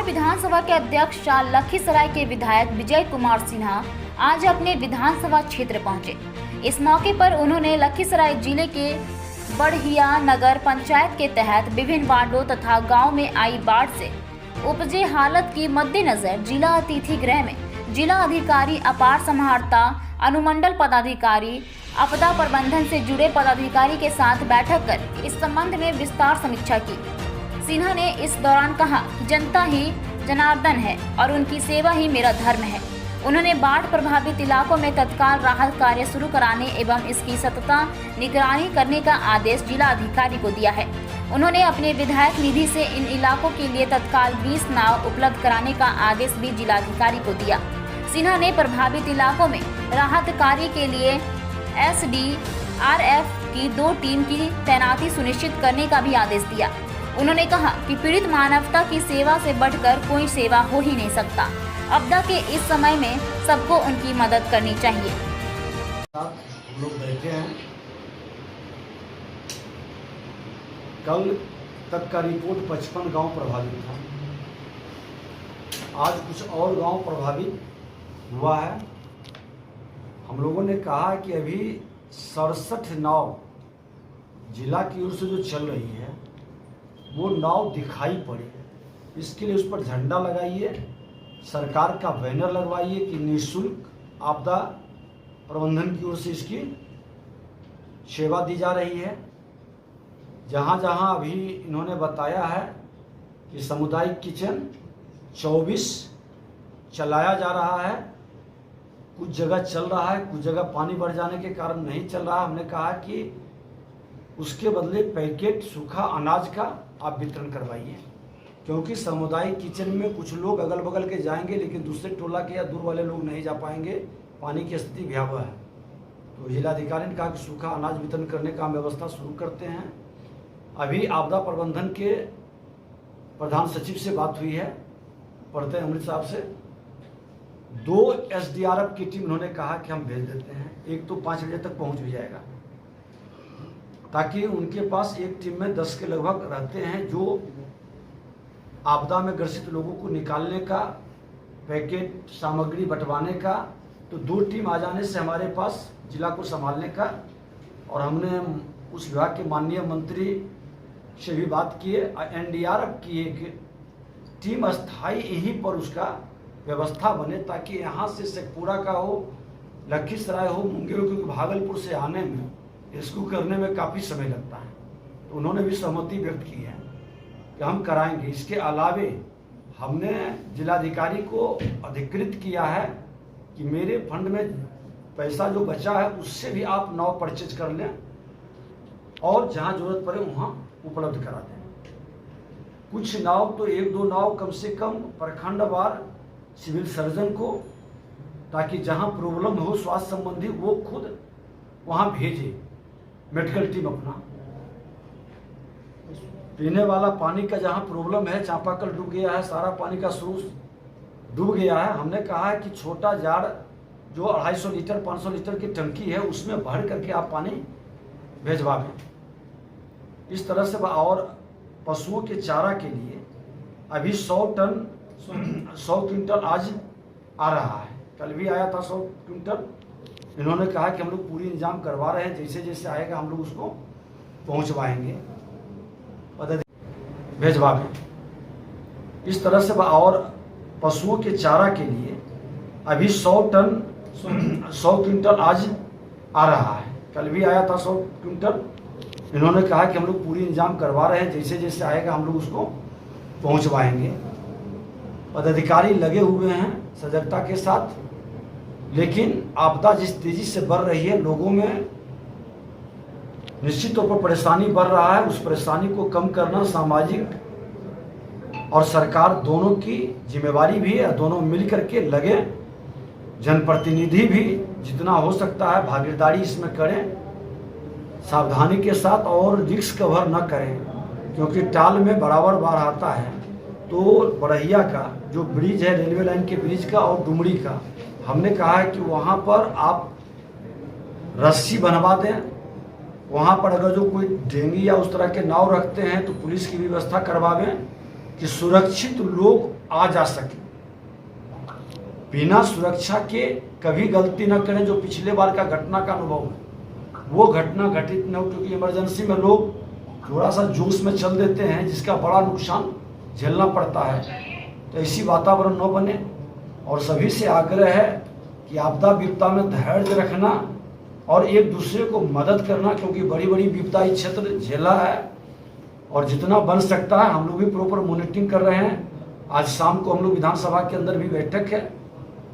विधानसभा के अध्यक्ष लखीसराय के विधायक विजय कुमार सिन्हा आज अपने विधानसभा क्षेत्र पहुंचे। इस मौके पर उन्होंने लखीसराय जिले के बढ़िया नगर पंचायत के तहत विभिन्न वार्डों तथा गांव में आई बाढ़ से उपजे हालत की मद्देनजर जिला अतिथि गृह में जिला अधिकारी, अपार समाहर्ता, अनुमंडल पदाधिकारी, आपदा प्रबंधन से जुड़े पदाधिकारी के साथ बैठक कर इस संबंध में विस्तार समीक्षा की। सिन्हा ने इस दौरान कहा कि जनता ही जनार्दन है और उनकी सेवा ही मेरा धर्म है। उन्होंने बाढ़ प्रभावित इलाकों में तत्काल राहत कार्य शुरू कराने एवं इसकी सतत निगरानी करने का आदेश जिला अधिकारी को दिया है। उन्होंने अपने विधायक निधि से इन इलाकों के लिए तत्काल 20 नाव उपलब्ध कराने का आदेश भी जिलाधिकारी को दिया। सिन्हा ने प्रभावित इलाकों में राहत कार्य के लिए SDRF की 2 टीम की तैनाती सुनिश्चित करने का भी आदेश दिया। उन्होंने कहा कि पीड़ित मानवता की सेवा से बढ़कर कोई सेवा हो ही नहीं सकता। आपदा के इस समय में सबको उनकी मदद करनी चाहिए। हम लोग बैठे हैं। कल तक का रिपोर्ट 55 गांव प्रभावित था। आज कुछ और गांव प्रभावित हुआ है। हम लोगों ने कहा कि अभी 67 नाव जिला की ओर से जो चल रही है वो नाव दिखाई पड़े, इसके लिए उस पर झंडा लगाइए, सरकार का बैनर लगवाइए कि निःशुल्क आपदा प्रबंधन की ओर से इसकी सेवा दी जा रही है। जहाँ जहाँ अभी इन्होंने बताया है कि सामुदायिक किचन 24 चलाया जा रहा है, कुछ जगह चल रहा है, कुछ जगह पानी बढ़ जाने के कारण नहीं चल रहा। हमने कहा कि उसके बदले पैकेट सूखा अनाज का आप वितरण करवाइए, क्योंकि सामुदायिक किचन में कुछ लोग अगल बगल के जाएंगे लेकिन दूसरे टोला के या दूर वाले लोग नहीं जा पाएंगे। पानी की स्थिति भयावह है। तो जिलाधिकारी ने कहा कि सूखा अनाज वितरण करने का हम व्यवस्था शुरू करते हैं। अभी आपदा प्रबंधन के प्रधान सचिव से बात हुई है, पढ़ते अमृत साहब से। 2 SDRF की टीम उन्होंने कहा कि हम भेज देते हैं। एक तो 5 बजे तक पहुंच भी जाएगा, ताकि उनके पास एक टीम में 10 के लगभग रहते हैं जो आपदा में ग्रसित लोगों को निकालने का, पैकेट सामग्री बंटवाने का। तो 2 टीम आ जाने से हमारे पास जिला को संभालने का। और हमने उस विभाग के माननीय मंत्री से भी बात की है। NDRF की एक टीम अस्थायी यहीं पर उसका व्यवस्था बने, ताकि यहाँ से शेखपुरा का हो, लखीसराय हो, मुंगेर हो, क्योंकि भागलपुर से आने में, रेस्क्यू करने में काफ़ी समय लगता है। तो उन्होंने भी सहमति व्यक्त की है कि हम कराएंगे। इसके अलावे हमने जिलाधिकारी को अधिकृत किया है कि मेरे फंड में पैसा जो बचा है उससे भी आप नाव परचेज कर लें और जहां जरूरत पड़े वहां उपलब्ध करा दें। कुछ नाव तो 1-2 नाव कम से कम प्रखंडवार सिविल सर्जन को, ताकि जहां प्रॉब्लम हो स्वास्थ्य संबंधी वो खुद वहां भेजे, मेडिकल टीम अपना। पीने वाला पानी का जहां प्रॉब्लम है, चापाकल डूब गया है, सारा पानी का सोर्स डूब गया है। हमने कहा है कि छोटा जार जो 250 लीटर 500 लीटर की टंकी है उसमें भर करके आप पानी भेजवा दें। इस तरह से। और पशुओं के चारा के लिए अभी 100 क्विंटल आज आ रहा है। कल भी आया था 100 क्विंटल। इन्होंने कहा कि हम लोग पूरी इंतजाम करवा रहे हैं, जैसे जैसे आएगा हम लोग उसको पहुंचवाएंगे, भेजवा दें। इस तरह से। और पशुओं के चारा के लिए अभी 100 क्विंटल आज आ रहा है। कल भी आया था 100 क्विंटल। इन्होंने कहा कि हम लोग पूरी इंतजाम करवा रहे हैं, जैसे जैसे आएगा हम लोग उसको पहुंचवाएंगे। पदाधिकारी लगे हुए हैं सजगता के साथ, लेकिन आपदा जिस तेजी से बढ़ रही है, लोगों में निश्चित तौर पर परेशानी बढ़ रहा है। उस परेशानी को कम करना सामाजिक और सरकार दोनों की जिम्मेवारी भी है। दोनों मिलकर के लगे। जनप्रतिनिधि भी जितना हो सकता है भागीदारी इसमें करें, सावधानी के साथ, और रिस्क कवर न करें, क्योंकि टाल में बराबर बाढ़ आता है। तो बढ़िया का जो ब्रिज है, रेलवे लाइन के ब्रिज का और डुमरी का, हमने कहा है कि वहाँ पर आप रस्सी बनवा दें। वहाँ पर अगर जो कोई ढेंगी या उस तरह के नाव रखते हैं तो पुलिस की व्यवस्था करवावें कि सुरक्षित लोग आ जा सके। बिना सुरक्षा के कभी गलती न करें। जो पिछले बार का घटना का अनुभव है वो घटना घटित न हो, क्योंकि इमरजेंसी में लोग थोड़ा सा जोश में चल देते हैं जिसका बड़ा नुकसान झेलना पड़ता है। तो ऐसी वातावरण न बने और सभी से आग्रह है कि आपदा विपदा में धैर्य रखना और एक दूसरे को मदद करना, क्योंकि बड़ी बड़ी विपदाई क्षेत्र झेला है और जितना बन सकता है हम लोग भी प्रॉपर मॉनिटरिंग कर रहे हैं। आज शाम को हम लोग विधानसभा के अंदर भी बैठक है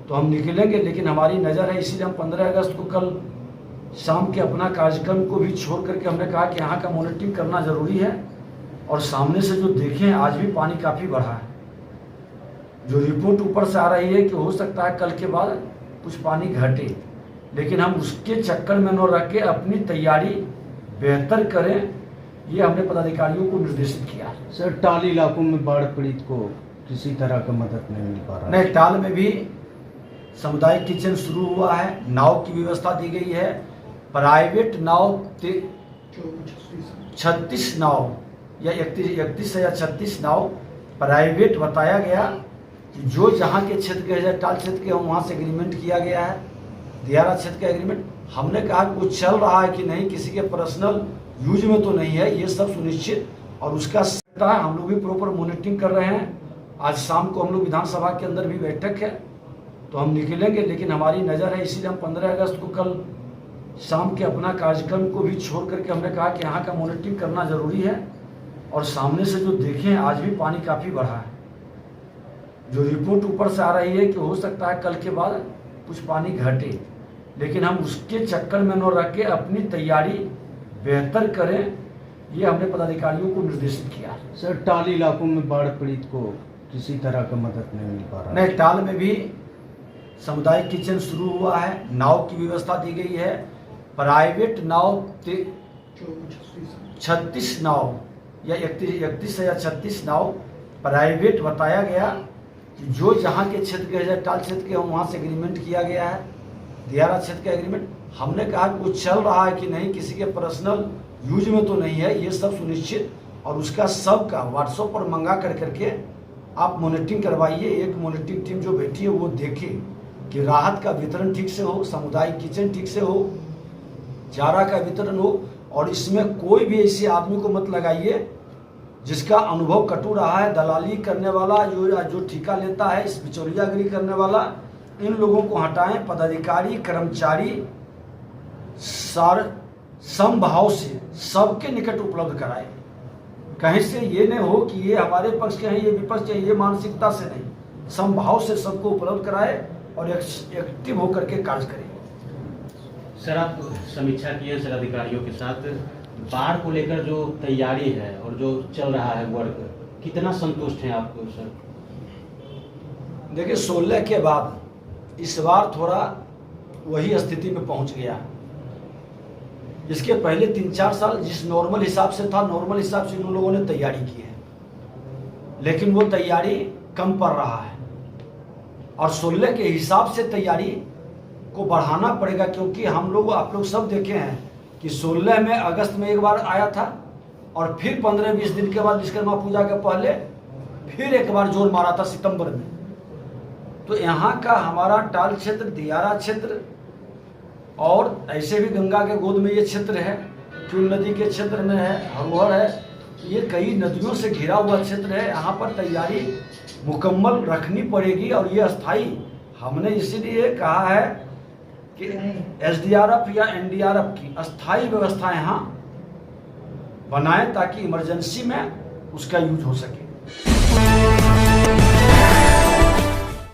तो हम निकलेंगे, लेकिन हमारी नज़र है इसीलिए हम 15 अगस्त को कल शाम के अपना कार्यक्रम को भी छोड़ करके हमने कहा कि यहाँ का मॉनिटरिंग करना ज़रूरी है। और सामने से जो देखें आज भी पानी काफ़ी बढ़ा है। जो रिपोर्ट ऊपर से आ रही है कि हो सकता है कल के बाद कुछ पानी घटे, लेकिन हम उसके चक्कर में न रह के अपनी तैयारी बेहतर करें, ये हमने पदाधिकारियों को निर्देशित किया है। सर, टाल इलाकों में बाढ़ पीड़ित को किसी तरह का मदद नहीं मिल पा रहा है। नहीं, टाल में भी सामुदायिक किचन शुरू हुआ है, नाव की व्यवस्था दी गई है। प्राइवेट नाव 36 नाव या 31 या 36 नाव प्राइवेट बताया गया कि जो जहाँ के क्षेत्र के टाल क्षेत्र के वहाँ से एग्रीमेंट किया गया है। दियारा क्षेत्र का एग्रीमेंट हमने कहा कि वो चल रहा है कि नहीं, किसी के पर्सनल यूज में तो नहीं है, ये सब सुनिश्चित और उसका है। हम लोग भी प्रॉपर मॉनिटरिंग कर रहे हैं। आज शाम को हम लोग विधानसभा के अंदर भी बैठक है तो हम निकलेंगे, लेकिन हमारी नज़र है इसीलिए हम 15 अगस्त को कल शाम के अपना कार्यक्रम को भी छोड़ करके हमने कहा कि यहाँ का मॉनिटरिंग करना ज़रूरी है। और सामने से जो देखें आज भी पानी काफ़ी बढ़ा है। जो रिपोर्ट ऊपर से आ रही है कि हो सकता है कल के बाद कुछ पानी घटे, लेकिन हम उसके चक्कर में न रह के अपनी तैयारी बेहतर करें, ये हमने पदाधिकारियों को निर्देशित किया है। सर, टाल इलाकों में बाढ़ पीड़ित को किसी तरह का मदद नहीं मिल पा रहा है। नहीं, टाल में भी सामुदायिक किचन शुरू हुआ है, नाव की व्यवस्था दी गई है। प्राइवेट नाव 36 नाव या 31 या 36 नाव प्राइवेट बताया गया कि जो जहाँ के क्षेत्र के टाल क्षेत्र के वहाँ से एग्रीमेंट किया गया है। दियारा क्षेत्र का एग्रीमेंट हमने कहा कि वो चल रहा है कि नहीं, किसी के पर्सनल यूज में तो नहीं है, ये सब सुनिश्चित और उसका सबका व्हाट्सएप पर मंगा कर करके आप मॉनिटरिंग करवाइए। एक मॉनिटरिंग टीम जो बैठी है वो देखे कि राहत का वितरण ठीक से हो, सामुदायिक किचन ठीक से हो, चारा का वितरण हो। और इसमें कोई भी ऐसे आदमी को मत लगाइए जिसका अनुभव कटु रहा है। दलाली करने वाला, जो ठेका लेता है, इस बिचौलियागिरी करने वाला, इन लोगों को हटाएं। पदाधिकारी कर्मचारी समभाव से सबके निकट उपलब्ध कराएं। कहीं से ये नहीं हो कि ये हमारे पक्ष के हैं, ये विपक्ष के हैं, ये मानसिकता से नहीं, समभाव से सबको उपलब्ध कराए और एक्टिव होकर के कार्य करें। सर, आप समीक्षा किए सर अधिकारियों के साथ, बाढ़ को लेकर जो तैयारी है और जो चल रहा है वर्क, कितना संतुष्ट हैं आप सर? देखिए, 16 के बाद इस बार थोड़ा वही स्थिति में पहुंच गया। इसके पहले 3-4 साल जिस नॉर्मल हिसाब से था, नॉर्मल हिसाब से उन लोगों ने तैयारी की है, लेकिन वो तैयारी कम पड़ रहा है और 16 के हिसाब से तैयारी को बढ़ाना पड़ेगा। क्योंकि हम लोग, आप लोग सब देखे हैं कि 16 में अगस्त में एक बार आया था और फिर 15-20 दिन के बाद विश्वकर्मा पूजा के पहले फिर एक बार जोर मारा था सितंबर में। तो यहाँ का हमारा टाल क्षेत्र, दियारा क्षेत्र और ऐसे भी गंगा के गोद में ये क्षेत्र है, चूल नदी के क्षेत्र में है, हरोहर है, ये कई नदियों से घिरा हुआ क्षेत्र है। यहाँ पर तैयारी मुकम्मल रखनी पड़ेगी और ये अस्थाई, हमने इसीलिए कहा है कि SDRF या NDRF की अस्थाई व्यवस्था यहाँ बनाएं ताकि इमरजेंसी में उसका यूज हो सके।